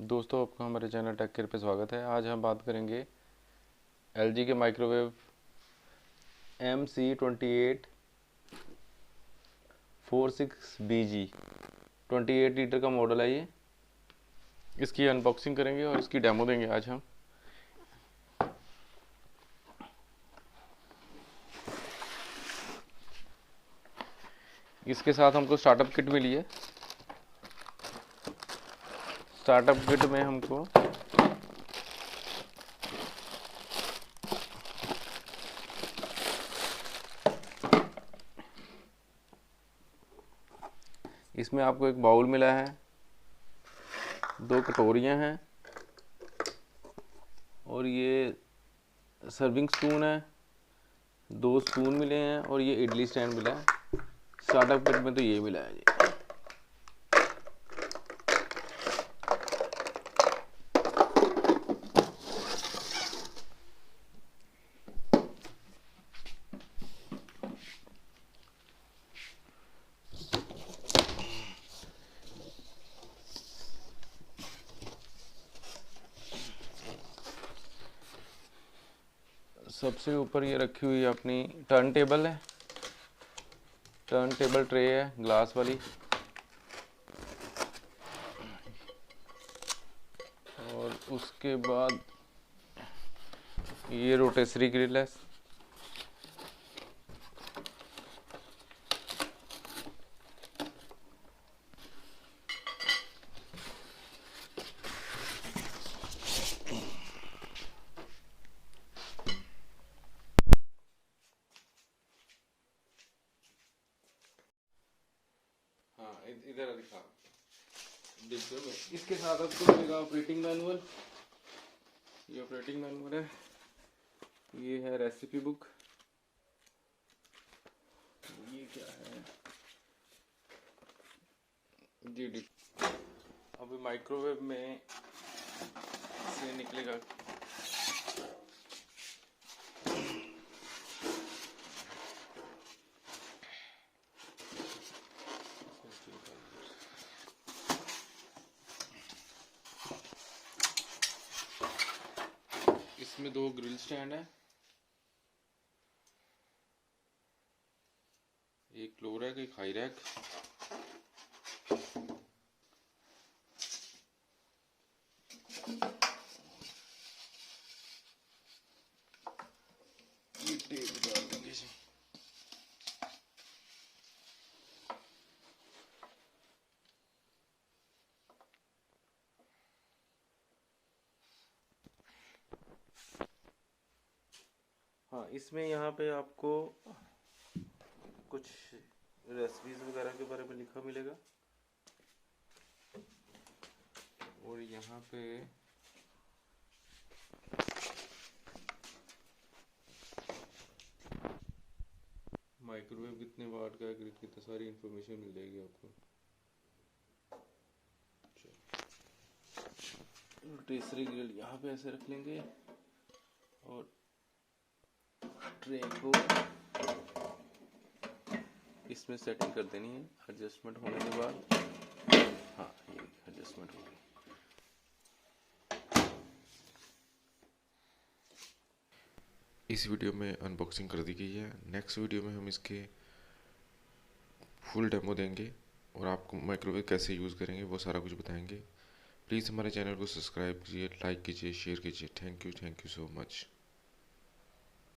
दोस्तों, आपका हमारे चैनल टेक केयर पे स्वागत है। आज हम बात करेंगे एलजी के माइक्रोवेव MC2846BG 28 लीटर का मॉडल है ये। इसकी अनबॉक्सिंग करेंगे और इसकी डेमो देंगे आज हम। इसके साथ हमको स्टार्टअप किट मिली है। स्टार्टअप किट में हमको इसमें आपको एक बाउल मिला है, 2 कटोरियां हैं और ये सर्विंग स्पून है, 2 स्पून मिले हैं और ये इडली स्टैंड मिला है। स्टार्टअप किट में तो ये मिला है जी। सबसे ऊपर ये रखी हुई अपनी टर्न टेबल है, टर्न टेबल ट्रे है ग्लास वाली, और उसके बाद ये रोटेसरी ग्रिल है। हाँ, इधर दिखा डिब्बे में। इसके साथ आपको मिलेगा ऑपरेटिंग मैनुअल। ये ऑपरेटिंग मैनुअल है, ये है रेसिपी बुक, ये क्या है जी। अभी माइक्रोवेव में से निकलेगा इसमें 2 ग्रिल स्टैंड है, एक लो रैक, एक हाई रैक। ये टेप डाल देंगे इसे। हाँ, इसमें यहाँ पे आपको कुछ रेसिपीज वगैरह के बारे में लिखा मिलेगा, और यहाँ पे माइक्रोवेव कितने वाट का है, कितनी सारी इंफॉर्मेशन मिल जाएगी आपको। रोटिसरी ग्रिल यहाँ पे ऐसे रख लेंगे और ट्रे को इसमें सेटिंग कर देनी है। एडजस्टमेंट होने के बाद, हाँ, ये एडजस्टमेंट हो गई। इस वीडियो में अनबॉक्सिंग कर दी गई है। नेक्स्ट वीडियो में हम इसके फुल डेमो देंगे और आपको माइक्रोवेव कैसे यूज़ करेंगे वो सारा कुछ बताएंगे। प्लीज़ हमारे चैनल को सब्सक्राइब कीजिए, लाइक कीजिए, शेयर कीजिए। Thank you so much.